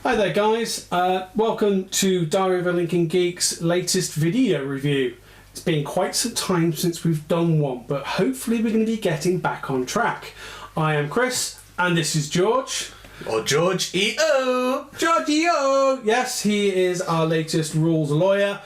Hi there guys, welcome to Diary of a Lincoln Geek's latest video review. It's been quite some time since we've done one, but hopefully we're going to be getting back on track. I am Chris, and this is George. Or George E Ohh! George E Ohh! Yes, he is our latest rules lawyer.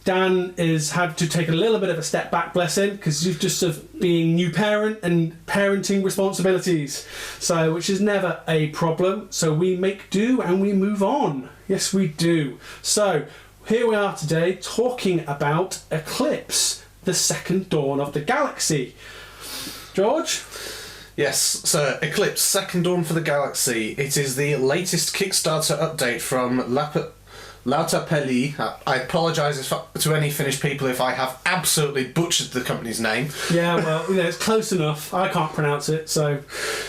Dan has had to take a little bit of a step back, bless him, because he's just of being new parent and parenting responsibilities, so which is never a problem. So we make do and we move on. Yes, we do. So here we are today talking about Eclipse, the second dawn of the galaxy. George? Yes, so Eclipse, Second Dawn for the Galaxy. It is the latest Kickstarter update from Lautapelit. I apologise to any Finnish people if I have absolutely butchered the company's name. Yeah, well, it's close enough. I can't pronounce it, so...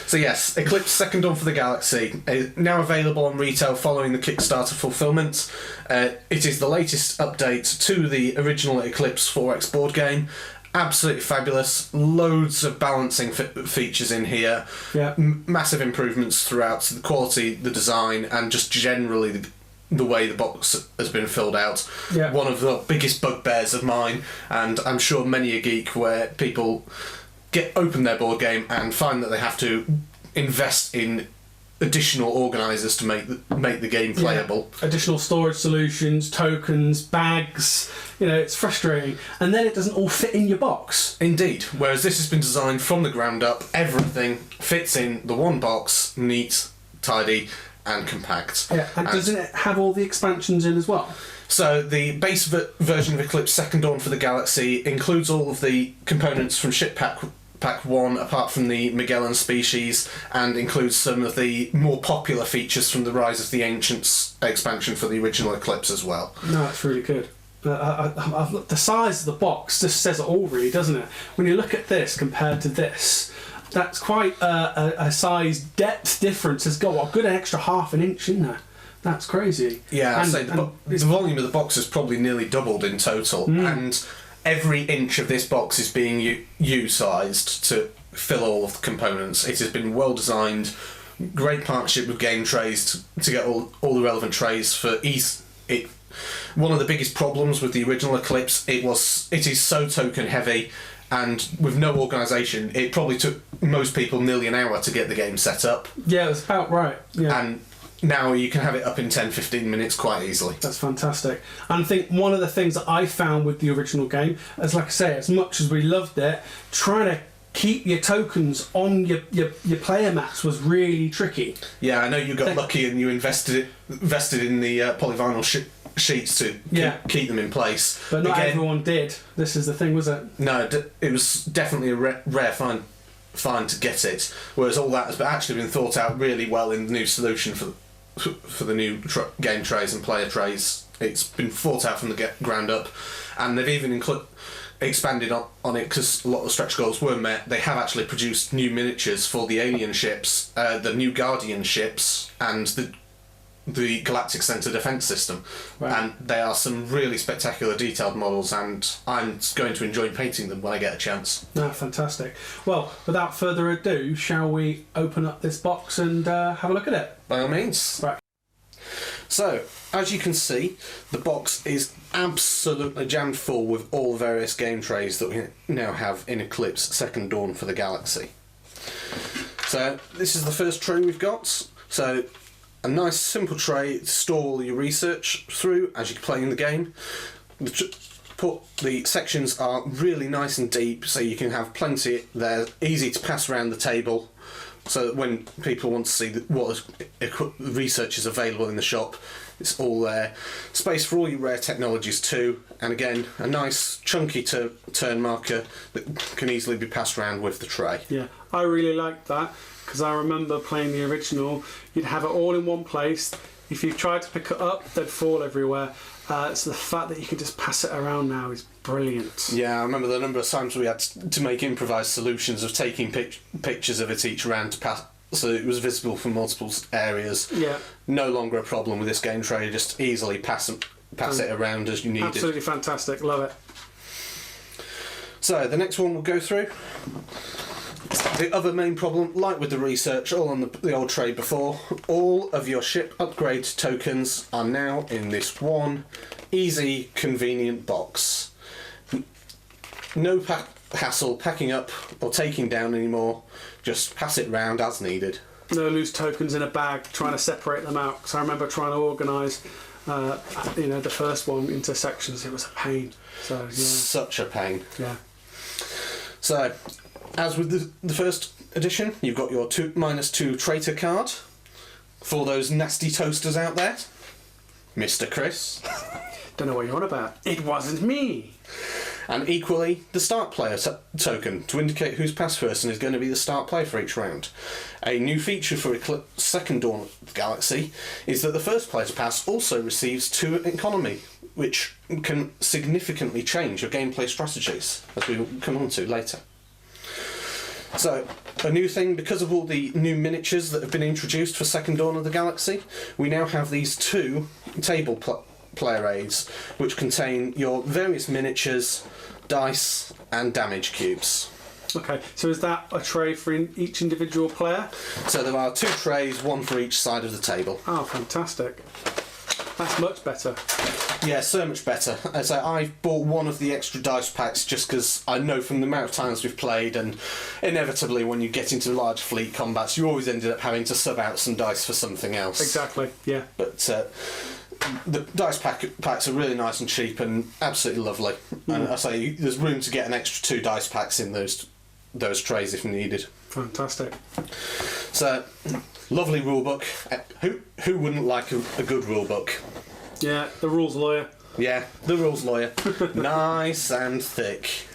So yes, Eclipse, Second Dawn for the Galaxy is now available on retail following the Kickstarter fulfilment. It is the latest update to the original Eclipse 4X board game. Absolutely fabulous. Loads of balancing features in here. Yeah. Massive improvements throughout the quality, the design, and just generally the way the box has been filled out. Yeah. One of the biggest bugbears of mine, and I'm sure many a geek, where people open their board game and find that they have to invest in additional organisers to make the game playable. Yeah. Additional storage solutions, tokens, bags. It's frustrating, and then it doesn't all fit in your box. Indeed. Whereas this has been designed from the ground up. Everything fits in the one box, neat, tidy, and compact. Yeah, and doesn't it have all the expansions in as well? So the base version of Eclipse Second Dawn for the Galaxy includes all of the components from Ship Pack 1, apart from the Magellan species, and includes some of the more popular features from the Rise of the Ancients expansion for the original Eclipse as well. No, it's really good. I've looked, the size of the box just says it all, really, doesn't it? When you look at this compared to this, that's quite a size depth difference. It's got a good extra half an inch in there. That's crazy. Yeah, I'd say the volume of the box has probably nearly doubled in total, and every inch of this box is being U-sized to fill all of the components. It has been well designed, great partnership with Game Trays to get all the relevant trays for ease. One of the biggest problems with the original Eclipse, it is so token heavy, and with no organisation, it probably took most people nearly an hour to get the game set up. Yeah, that's about right. Yeah. And now you can have it up in 10-15 minutes quite easily. That's fantastic. And I think one of the things that I found with the original game, as like I say, as much as we loved it, trying to keep your tokens on your player mats was really tricky. Yeah, I know you got lucky and you invested in the polyvinyl sheets to keep them in place. But not everyone did. This is the thing, was it? No, it was definitely a rare find to get it. Whereas all that has actually been thought out really well in the new solution for the new game trays and player trays. It's been thought out from the ground up, and they've even expanded on it because a lot of stretch goals were met. They have actually produced new miniatures for the alien ships, the new Guardian ships, and the Galactic Centre Defence System. Wow. And they are some really spectacular detailed models, and I'm going to enjoy painting them when I get a chance. Ah, fantastic. Well, without further ado, shall we open up this box and have a look at it? By all means. Right. So, as you can see, the box is absolutely jammed full with all the various game trays that we now have in Eclipse Second Dawn for the Galaxy. So, this is the first tray we've got. So, a nice simple tray to store all your research through as you play in the game. The sections are really nice and deep, so you can have plenty there, easy to pass around the table, so that when people want to see what research is available in the shop, it's all there. Space for all your rare technologies too, and again, a nice chunky turn marker that can easily be passed around with the tray. Yeah, I really like that, because I remember playing the original, you'd have it all in one place. If you tried to pick it up, they'd fall everywhere. So the fact that you can just pass it around now is brilliant. Yeah, I remember the number of times we had to make improvised solutions of taking pictures of it each round to pass, so it was visible from multiple areas. Yeah. No longer a problem with this game tray, just easily pass it around as you need it. Absolutely fantastic, love it. So the next one we'll go through The other main problem, like with the research, all on the old tray before, all of your ship upgrade tokens are now in this one easy, convenient box. No hassle packing up or taking down anymore, just pass it round as needed. No loose tokens in a bag, trying to separate them out. Because I remember trying to organise, the first one into sections. It was a pain. So yeah. Such a pain. Yeah. So, as with the first edition, you've got your -2 traitor card. For those nasty toasters out there, Mr Chris. Don't know what you're on about. It wasn't me. And equally, the start player token, to indicate whose past person is going to be the start player for each round. A new feature for Eclipse Second Dawn of the Galaxy is that the first player to pass also receives 2 economy, which can significantly change your gameplay strategies, as we will come on to later. So, a new thing, because of all the new miniatures that have been introduced for Second Dawn of the Galaxy, we now have these 2 table player aids, which contain your various miniatures, dice and damage cubes. Okay, so is that a tray for each individual player? So there are 2 trays, 1 for each side of the table. Oh, fantastic. That's much better. Yeah, so much better. As I've bought one of the extra dice packs just because I know from the amount of times we've played, and inevitably when you get into large fleet combats, you always ended up having to sub out some dice for something else. Exactly, yeah. But the dice packs are really nice and cheap and absolutely lovely. And I say there's room to get an extra 2 dice packs in those trays if needed. Fantastic. So, lovely rulebook. Who wouldn't like a good rulebook? Yeah, the rules lawyer. Yeah, the rules lawyer. Nice and thick.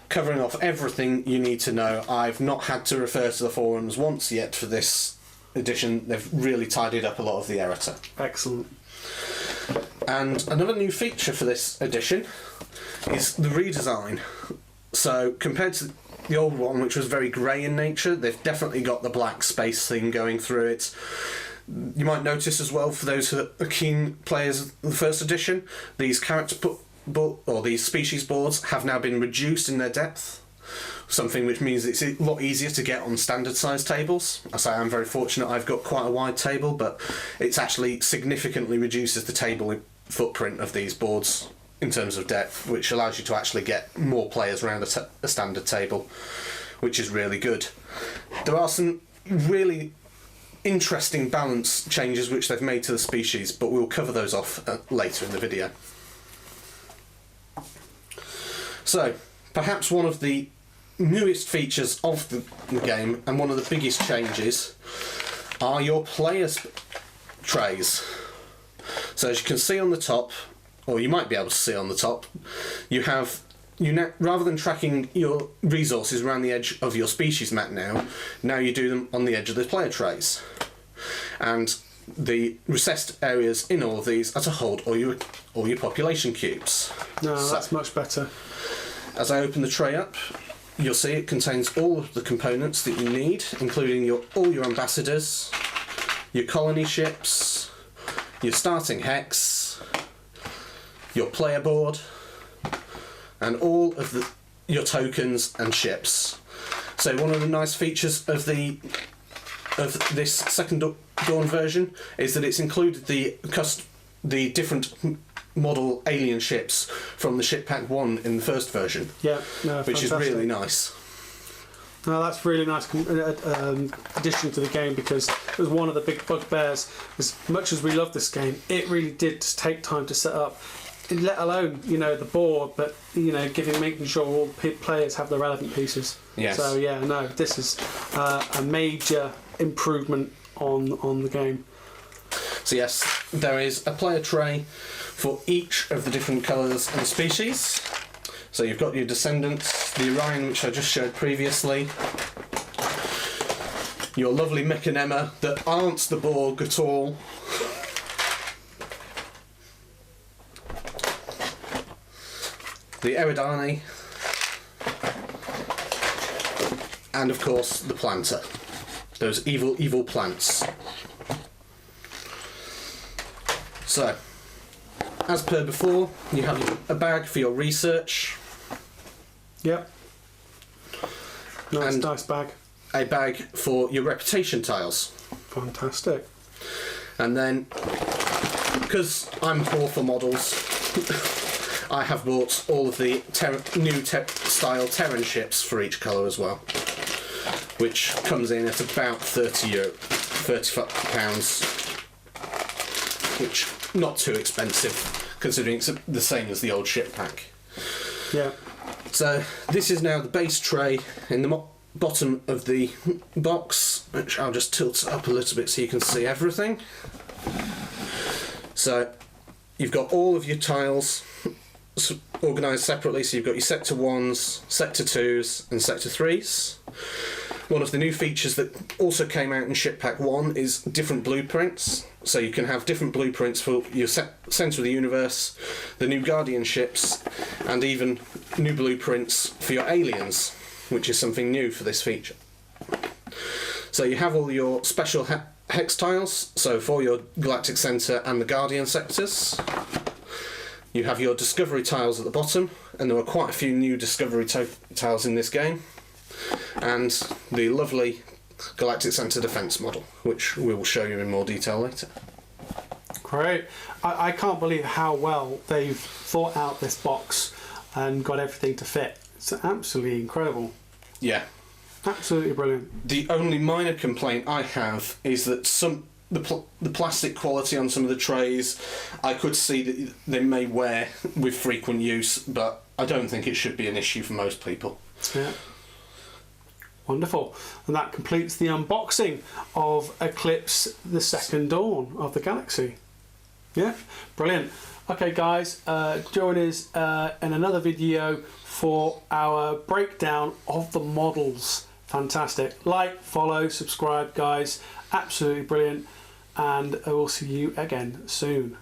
Covering off everything you need to know. I've not had to refer to the forums once yet for this edition. They've really tidied up a lot of the errata. Excellent. And another new feature for this edition is the redesign. So compared to the old one, which was very grey in nature, they've definitely got the black space thing going through it. You might notice as well, for those who are keen players of the first edition, these these species boards have now been reduced in their depth. Something which means it's a lot easier to get on standard size tables. I say I'm very fortunate, I've got quite a wide table, but it's actually significantly reduces the table footprint of these boards in terms of depth, which allows you to actually get more players around a standard table, which is really good. There are some really interesting balance changes which they've made to the species, but we'll cover those off later in the video. So, perhaps one of the newest features of the game, and one of the biggest changes, are your players' trays. So as you can see on the top, or you might be able to see on the top, you have, rather than tracking your resources around the edge of your species map now you do them on the edge of the player trays. And the recessed areas in all of these are to hold all your population cubes. No, that's much better. As I open the tray up, you'll see it contains all of the components that you need, including all your ambassadors, your colony ships, your starting hex, your player board, and all of your tokens and ships. So one of the nice features of this Second Dawn version is that it's included the different model alien ships from the ship pack 1 in the first vertion. Yeah, no, which fantastic. is really nice. No, that's really nice addition to the game, because it was one of the big bugbears. As much as we love this game, it really did just take time to set up, let alone the board, but making sure all the players have the relevant pieces. Yes. So yeah, no, this is a major improvement on the game. So yes, there is a player tray for each of the different colours and species. So you've got your Descendants, the Orion, which I just showed previously, your lovely Mechanema that aren't the Borg at all, the Eridani, and of course the Planter, those evil plants. So, as per before, you have a bag for your research. Yep. Nice, and nice bag. a bag for your reputation tiles. Fantastic. And then, because I'm poor for models, I have bought all of the new style Terran ships for each colour as well, which comes in at about £30, which not too expensive considering it's the same as the old ship pack. Yeah. So this is now the base tray in the bottom of the box, which I'll just tilt up a little bit so you can see everything. So you've got all of your tiles organised separately, so you've got your Sector 1s, Sector 2s and Sector 3s. One of the new features that also came out in Ship Pack 1 is different blueprints. So you can have different blueprints for your centre of the universe, the new Guardian ships, and even new blueprints for your aliens, which is something new for this feature. So you have all your special hex tiles, so for your Galactic Centre and the Guardian sectors. You have your Discovery tiles at the bottom, and there are quite a few new Discovery tiles in this game. And the lovely Galactic Centre defence model, which we will show you in more detail later. Great. I can't believe how well they've thought out this box and got everything to fit. It's absolutely incredible. Yeah. Absolutely brilliant. The only minor complaint I have is that the plastic quality on some of the trays, I could see that they may wear with frequent use, but I don't think it should be an issue for most people. Yeah. Wonderful. And that completes the unboxing of Eclipse, the second dawn of the galaxy. Yeah, brilliant. Okay guys, join us in another video for our breakdown of the models. Fantastic. Like, follow, subscribe guys. Absolutely brilliant. And I will see you again soon.